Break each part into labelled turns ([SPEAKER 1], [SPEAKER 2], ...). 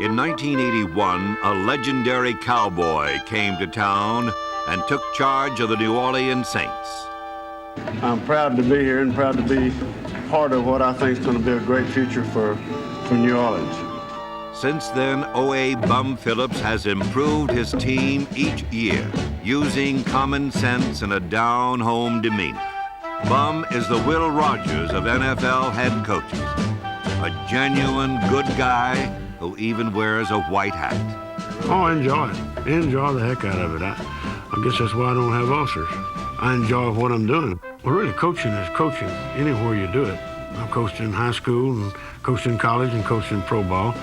[SPEAKER 1] In 1981, a legendary cowboy came to town and took charge of the New Orleans Saints.
[SPEAKER 2] I'm proud to be here and proud to be part of what I think is going to be a great future for New Orleans.
[SPEAKER 1] Since then, O.A. Bum Phillips has improved his team each year, using common sense and a down-home demeanor. Bum is the Will Rogers of NFL head coaches, a genuine good guy who even wears a white hat.
[SPEAKER 3] Oh, I enjoy it. Enjoy the heck out of it. I guess that's why I don't have ulcers. I enjoy what I'm doing. Well, really, coaching is coaching anywhere you do it. I've coached in high school and coached in college and coached in pro ball.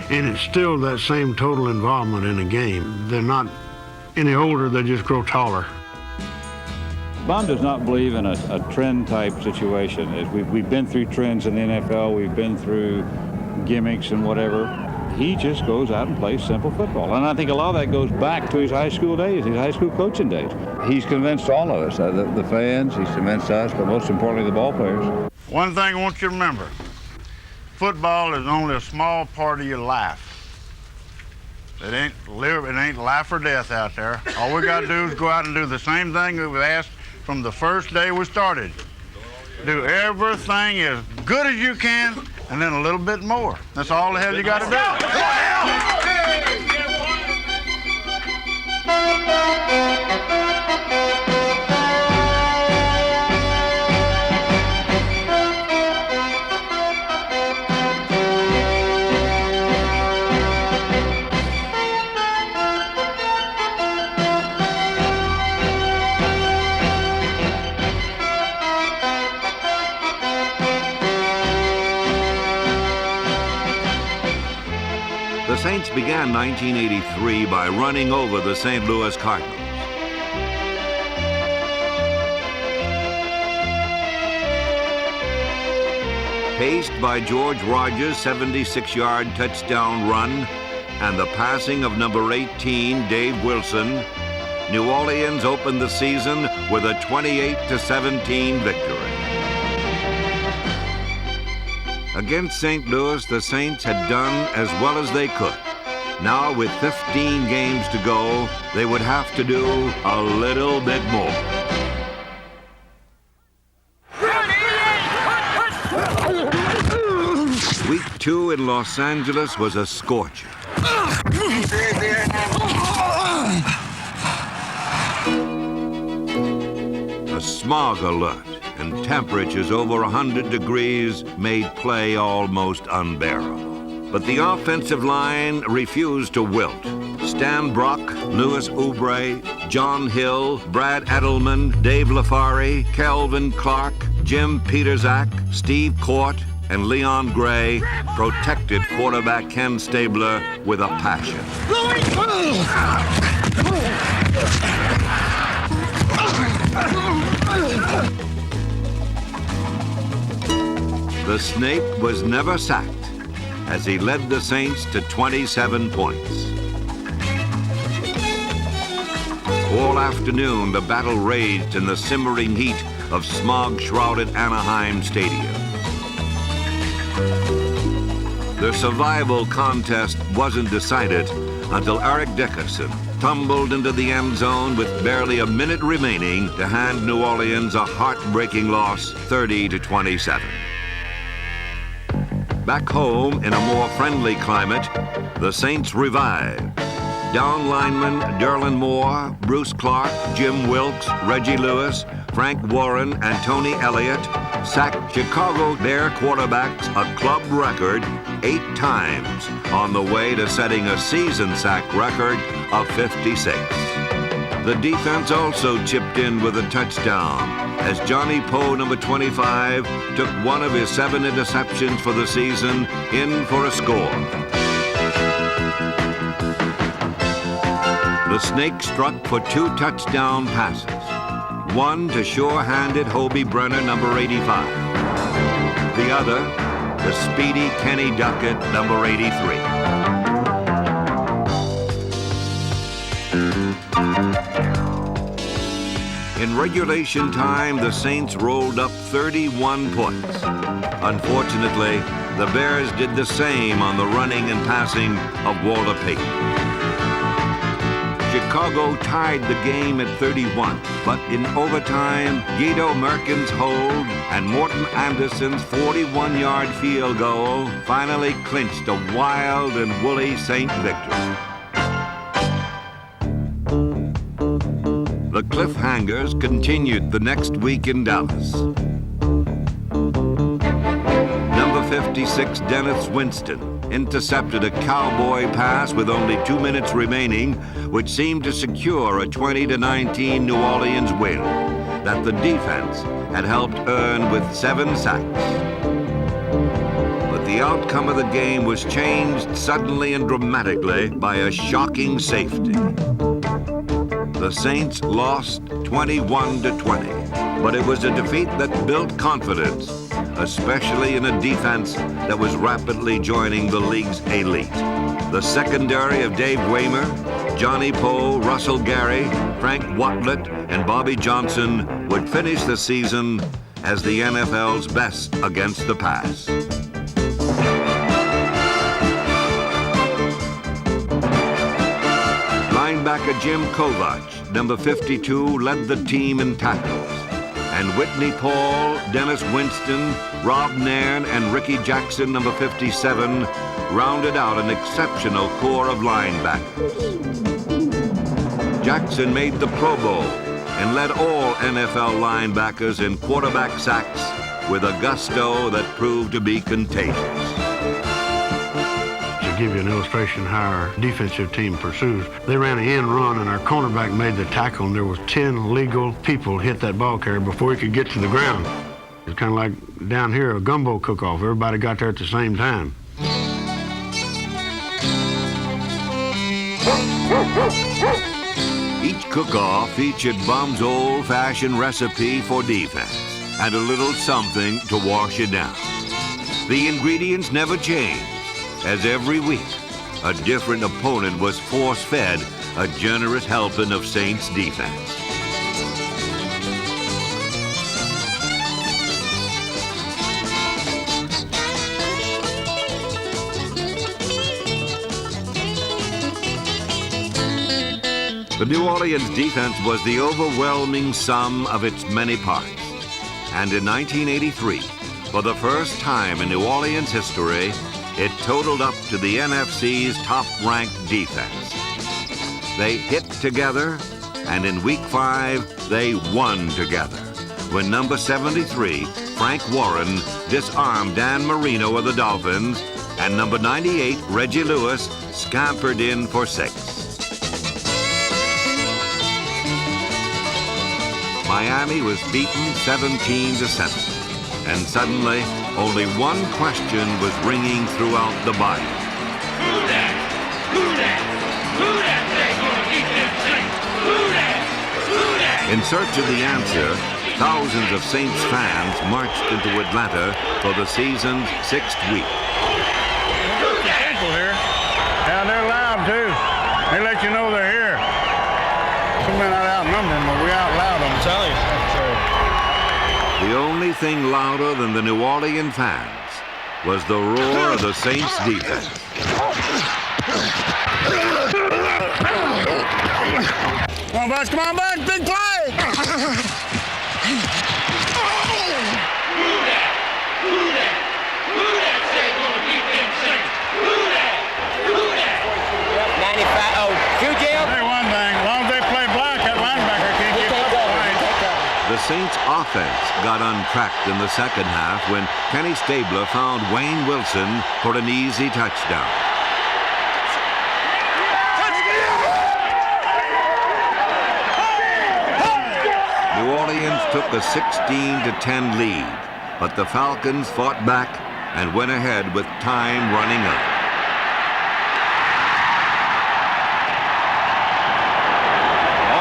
[SPEAKER 3] And it's still that same total involvement in a game. They're not any older, they just grow taller.
[SPEAKER 4] Bum does not believe in a trend-type situation. We've been through trends in the NFL. We've been through gimmicks and whatever. He just goes out and plays simple football. And I think a lot of that goes back to his high school days, his high school coaching days. He's convinced all of us, the fans, he's convinced us, but most importantly, the ball players.
[SPEAKER 2] One thing I want you to remember, football is only a small part of your life. It ain't life or death out there. All we got to do is go out and do the same thing we've asked from the first day we started. Do everything as good as you can, and then a little bit more. That's all the hell you got to do.
[SPEAKER 1] The Saints began 1983 by running over the St. Louis Cardinals. Paced by George Rogers' 76-yard touchdown run and the passing of number 18, Dave Wilson, New Orleans opened the season with a 28-17 victory. Against St. Louis, the Saints had done as well as they could. Now, with 15 games to go, they would have to do a little bit more. Week 2 in Los Angeles was a scorcher. A smog alert and temperatures over 100 degrees made play almost unbearable. But the offensive line refused to wilt. Stan Brock, Louis Oubre, John Hill, Brad Edelman, Dave LaFari, Kelvin Clark, Jim Peterzak, Steve Court, and Leon Gray protected quarterback Ken Stabler with a passion. The Snake was never sacked as he led the Saints to 27 points. All afternoon, the battle raged in the simmering heat of smog-shrouded Anaheim Stadium. The survival contest wasn't decided until Eric Dickerson tumbled into the end zone with barely a minute remaining to hand New Orleans a heartbreaking loss, 30-27. Back home, in a more friendly climate, the Saints revived. Down linemen Derlin Moore, Bruce Clark, Jim Wilkes, Reggie Lewis, Frank Warren, and Tony Elliott sacked Chicago Bear quarterbacks a club record 8 times on the way to setting a season sack record of 56. The defense also chipped in with a touchdown as Johnny Poe, number 25, took one of his 7 interceptions for the season in for a score. The Snake struck for 2 touchdown passes. One to sure-handed Hobie Brenner, number 85. The other, the speedy Kenny Duckett, number 83. In regulation time, the Saints rolled up 31 points. Unfortunately, the Bears did the same on the running and passing of Walter Payton. Chicago tied the game at 31, but in overtime, Guido Merkin's hold and Morton Anderson's 41-yard field goal finally clinched a wild and woolly Saint victory. The cliffhangers continued the next week in Dallas. Number 56, Dennis Winston, intercepted a cowboy pass with only 2 minutes remaining, which seemed to secure a 20-19 New Orleans win that the defense had helped earn with 7 sacks. But the outcome of the game was changed suddenly and dramatically by a shocking safety. The Saints lost 21-20, but it was a defeat that built confidence, especially in a defense that was rapidly joining the league's elite. The secondary of Dave Waymer, Johnny Poe, Russell Gary, Frank Watlett, and Bobby Johnson would finish the season as the NFL's best against the pass. Linebacker Jim Kovach, number 52, led the team in tackles. And Whitney Paul, Dennis Winston, Rob Nairn, and Ricky Jackson, number 57, rounded out an exceptional core of linebackers. Jackson made the Pro Bowl and led all NFL linebackers in quarterback sacks with a gusto that proved to be contagious.
[SPEAKER 3] To give you an illustration how our defensive team pursues, they ran an end run and our cornerback made the tackle, and there was 10 legal people hit that ball carrier before he could get to the ground. It's kind of like down here, a gumbo cook-off. Everybody got there at the same time.
[SPEAKER 1] Each cook-off featured Bum's old-fashioned recipe for defense and a little something to wash it down. The ingredients never changed, as every week a different opponent was force-fed a generous helping of Saints defense. The New Orleans defense was the overwhelming sum of its many parts. And in 1983, for the first time in New Orleans history, it totaled up to the NFC's top-ranked defense. They hit together, and in Week 5, they won together, when number 73, Frank Warren, disarmed Dan Marino of the Dolphins, and number 98, Reggie Lewis, scampered in for 6. Miami was beaten 17-7. And suddenly, only one question was ringing throughout the body.
[SPEAKER 5] Who that? Who that? Who that they gonna keep them Saints? Who that? Who that?
[SPEAKER 1] In search of the answer, thousands of Saints fans marched into Atlanta for the season's 6th week.
[SPEAKER 2] People here. Yeah, they're loud too. They let you know they're here. We may not outnumber them, but we out loud them. Tell you.
[SPEAKER 1] The only thing louder than the New Orleans fans was the roar of the Saints defense.
[SPEAKER 2] Come on, Buds, come on, Buds, big play!
[SPEAKER 5] Who that? Who that? Who that they gonna keep them Saints? Who that? Who that?
[SPEAKER 6] 95. Oh, shoot, Jim.
[SPEAKER 2] Hey, one thing, as long as they play black, that linebacker can't get the line.
[SPEAKER 1] The Saints' offense got untracked in the second half when Kenny Stabler found Wayne Wilson for an easy touchdown. New Orleans took a 16-10 lead, but the Falcons fought back and went ahead with time running out.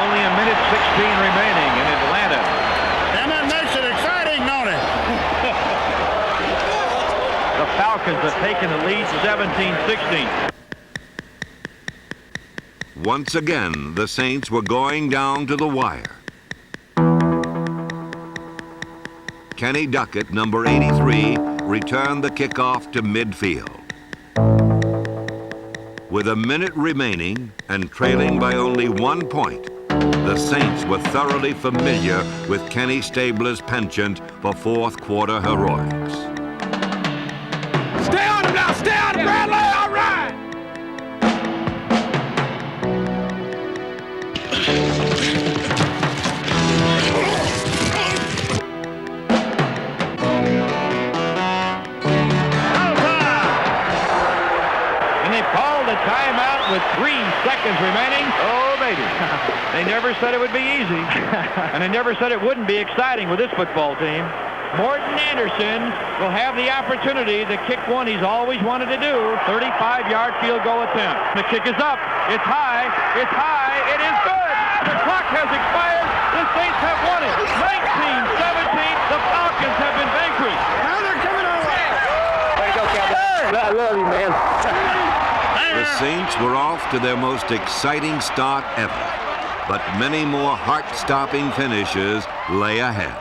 [SPEAKER 7] Only a minute 16 remaining in Atlanta.
[SPEAKER 2] And that makes it exciting, don't it?
[SPEAKER 7] The Falcons have taken the lead 17-16.
[SPEAKER 1] Once again, the Saints were going down to the wire. Kenny Duckett, number 83, returned the kickoff to midfield. With a minute remaining and trailing by only 1 point, the Saints were thoroughly familiar with Kenny Stabler's penchant for fourth quarter heroics.
[SPEAKER 5] Stay on him now! Stay on him, Bradley! All right!
[SPEAKER 7] And they've called a timeout with 3 seconds remaining. Oh, baby. They never said it would be easy. And they never said it wouldn't be exciting with this football team. Morton Anderson will have the opportunity to kick one he's always wanted to do. 35-yard field goal attempt. The kick is up. It's high. It's high. It is good. The clock has expired. The Saints have won it. 19-17. The Falcons have been vanquished.
[SPEAKER 5] Now they're coming our way.
[SPEAKER 6] Way to go, Cowboys. I love you, man.
[SPEAKER 1] The Saints were off to their most exciting start ever, but many more heart-stopping finishes lay ahead.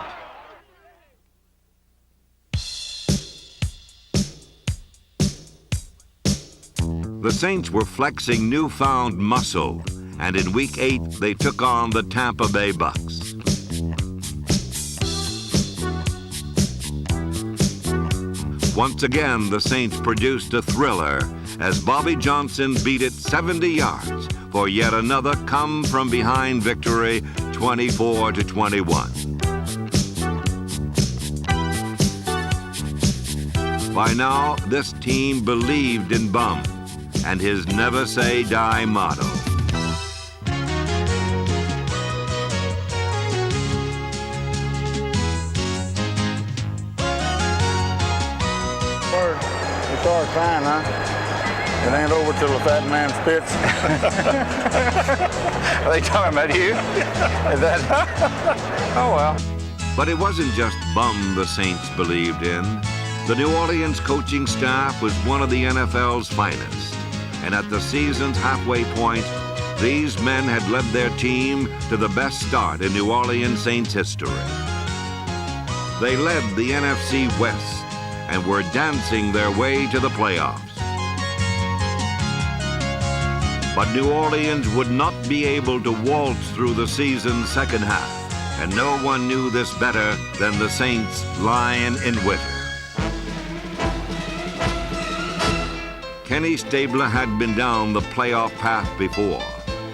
[SPEAKER 1] The Saints were flexing newfound muscle, and in Week 8 they took on the Tampa Bay Bucks. Once again, the Saints produced a thriller as Bobby Johnson beat it 70 yards for yet another come-from-behind victory, 24-21. By now, this team believed in Bum and his never-say-die motto.
[SPEAKER 2] It's our sign, huh? It ain't over till the fat man spits.
[SPEAKER 6] Are they talking about you? Is that? Oh, well.
[SPEAKER 1] But it wasn't just Bum the Saints believed in. The New Orleans coaching staff was one of the NFL's finest. And at the season's halfway point, these men had led their team to the best start in New Orleans Saints history. They led the NFC West and were dancing their way to the playoffs. But New Orleans would not be able to waltz through the season's second half, and no one knew this better than the Saints lying in winter. Kenny Stabler had been down the playoff path before,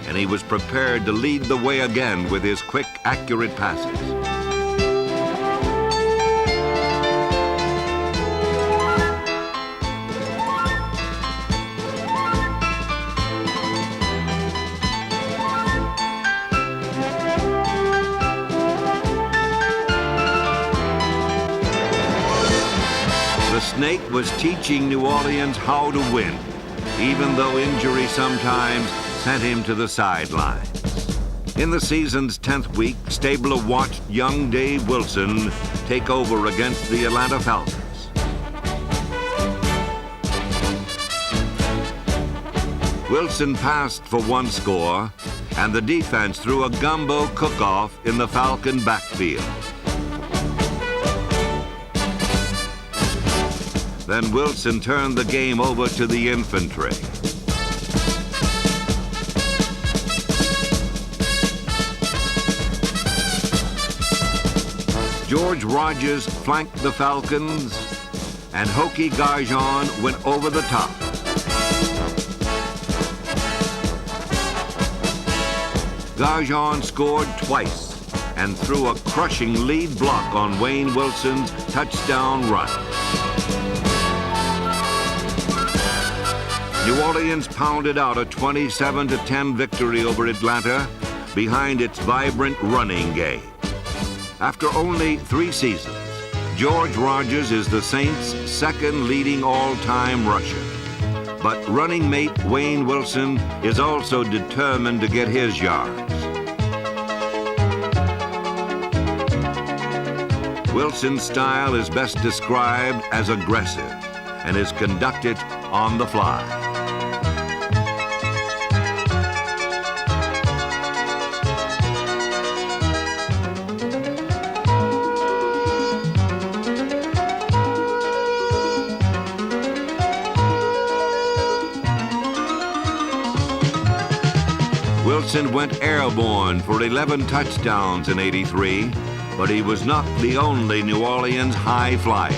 [SPEAKER 1] and he was prepared to lead the way again with his quick, accurate passes. The Snake was teaching New Orleans how to win, even though injury sometimes sent him to the sidelines. In the season's 10th week, Stabler watched young Dave Wilson take over against the Atlanta Falcons. Wilson passed for one score, and the defense threw a gumbo cook-off in the Falcon backfield. Then Wilson turned the game over to the infantry. George Rogers flanked the Falcons, and Hokie Garjon went over the top. Garjon scored twice and threw a crushing lead block on Wayne Wilson's touchdown run. New Orleans pounded out a 27-10 victory over Atlanta behind its vibrant running game. After only 3 seasons, George Rogers is the Saints' second leading all-time rusher. But running mate Wayne Wilson is also determined to get his yards. Wilson's style is best described as aggressive and is conducted on the fly. Robinson went airborne for 11 touchdowns in '83, but he was not the only New Orleans high flyer.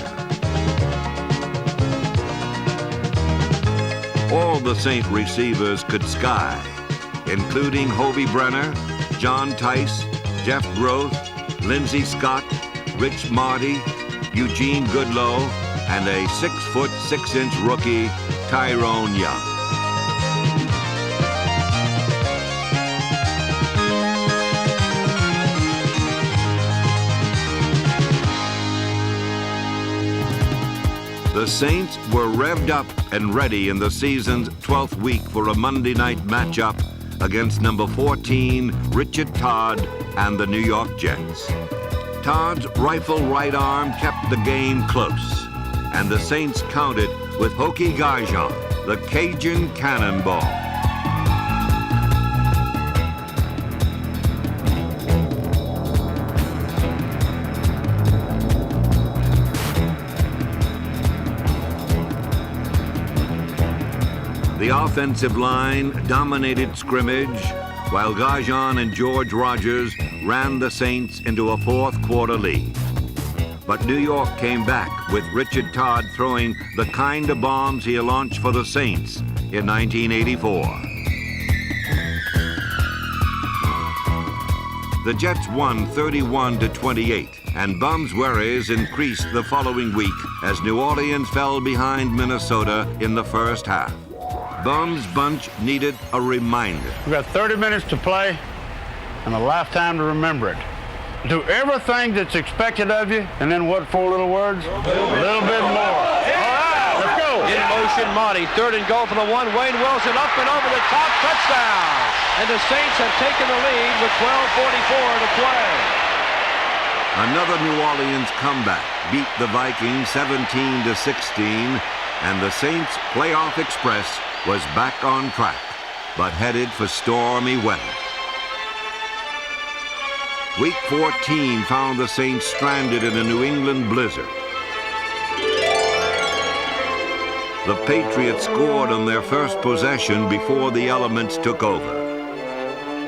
[SPEAKER 1] All the Saint receivers could sky, including Hobie Brenner, John Tice, Jeff Groth, Lindsey Scott, Rich Marty, Eugene Goodlow, and a 6' 6" rookie, Tyrone Young. The Saints were revved up and ready in the season's 12th week for a Monday night matchup against number 14, Richard Todd, and the New York Jets. Todd's rifle right arm kept the game close, and the Saints counted with Hokie Gajan, the Cajun Cannonball. The offensive line dominated scrimmage, while Gajan and George Rogers ran the Saints into a fourth-quarter lead. But New York came back with Richard Todd throwing the kind of bombs he launched for the Saints in 1984. The Jets won 31-28, and Bum's worries increased the following week as New Orleans fell behind Minnesota in the first half. Bum's bunch needed a reminder.
[SPEAKER 2] We've got 30 minutes to play and a lifetime to remember it. Do everything that's expected of you, and then what, 4 little words? A little bit more. All right, let's go.
[SPEAKER 7] In motion, Monty. 3rd and goal for the one. Wayne Wilson up and over the top. Touchdown. And the Saints have taken the lead with 12:44 to play.
[SPEAKER 1] Another New Orleans comeback beat the Vikings 17-16, and the Saints' playoff express was back on track, but headed for stormy weather. Week 14 found the Saints stranded in a New England blizzard. The Patriots scored on their first possession before the elements took over.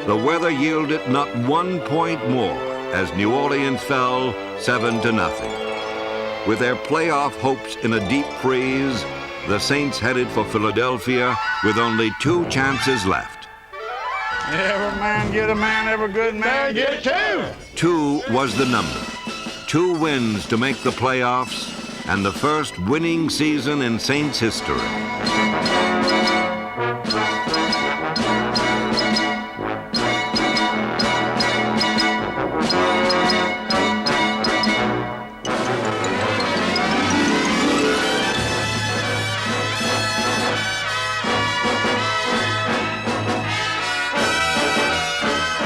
[SPEAKER 1] The weather yielded not 1 point more as New Orleans fell 7-0. With their playoff hopes in a deep freeze, the Saints headed for Philadelphia with only 2 chances left.
[SPEAKER 2] Every man get a man, every good man get 2.
[SPEAKER 1] 2 was the number. 2 wins to make the playoffs, and the first winning season in Saints history.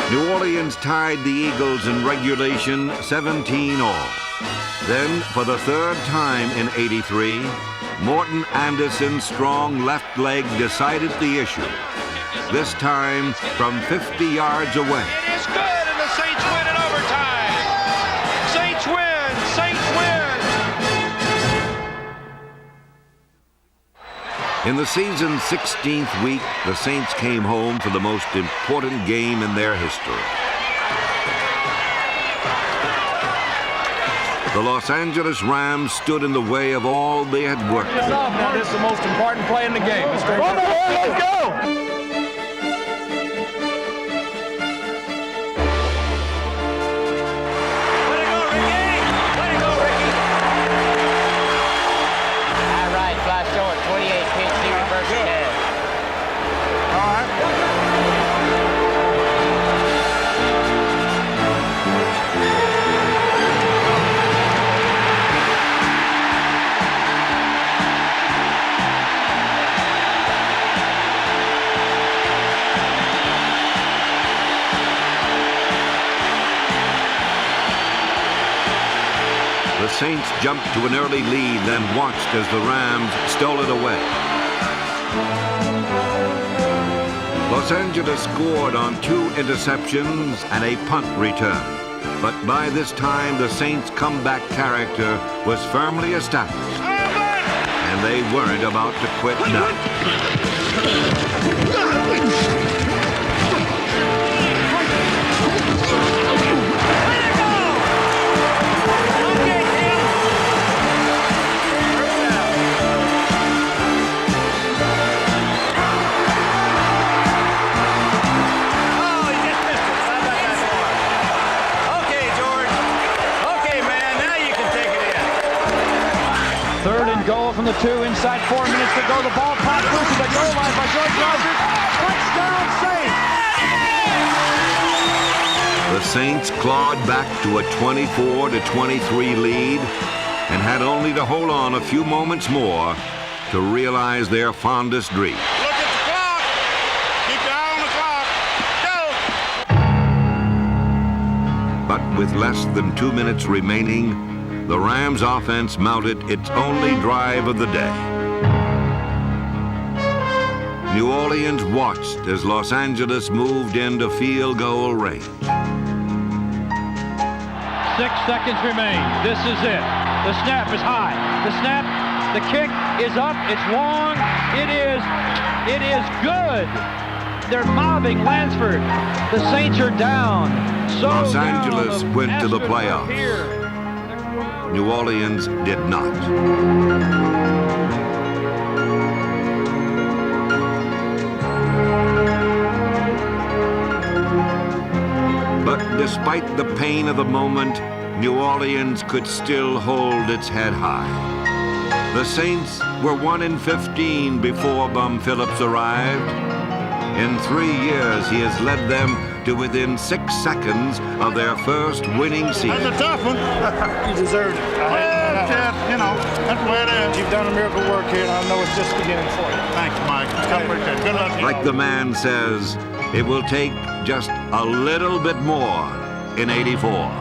[SPEAKER 1] New Orleans tied the Eagles in regulation 17-all. Then, for the 3rd time in '83, Morton Anderson's strong left leg decided the issue, this time from 50 yards away.
[SPEAKER 7] It is good, and the Saints win in overtime. Saints win! Saints win!
[SPEAKER 1] In the season's 16th week, the Saints came home for the most important game in their history. The Los Angeles Rams stood in the way of all they had worked for.
[SPEAKER 7] Now, this is the most important play in the game. Let's go!
[SPEAKER 1] The Saints jumped to an early lead, then watched as the Rams stole it away. Los Angeles scored on 2 interceptions and a punt return. But by this time, the Saints' comeback character was firmly established, and they weren't about to quit now.
[SPEAKER 7] the 2, inside 4 minutes to go. The ball popped loose to the goal line by George Rogers. Touchdown Saints!
[SPEAKER 1] The Saints clawed back to a 24-23 lead and had only to hold on a few moments more to realize their fondest dream.
[SPEAKER 2] Look at the clock. Keep your eye on the clock. Go.
[SPEAKER 1] But with less than 2 minutes remaining, the Rams offense mounted its only drive of the day. New Orleans watched as Los Angeles moved into field goal range.
[SPEAKER 7] 6 seconds remain. This is it. The snap is high. The snap, the kick is up. It's long. It is good. They're mobbing Lansford. The Saints are down. So
[SPEAKER 1] Los
[SPEAKER 7] down
[SPEAKER 1] Angeles
[SPEAKER 7] on the
[SPEAKER 1] went to the
[SPEAKER 7] Astros
[SPEAKER 1] playoffs.
[SPEAKER 7] here.
[SPEAKER 1] New Orleans did not. But despite the pain of the moment, New Orleans could still hold its head high. The Saints were 1-15 before Bum Phillips arrived. In 3 years, he has led them to within 6 seconds of their first winning season.
[SPEAKER 2] That's a tough one.
[SPEAKER 6] You deserved it.
[SPEAKER 2] Well, Chad, you know, that's the way it is.
[SPEAKER 6] You've done a miracle work here, and I know it's just beginning for you.
[SPEAKER 2] Thanks, Mike. I appreciate it. Good luck to you.
[SPEAKER 1] Like the man says, it will take just a little bit more in '84.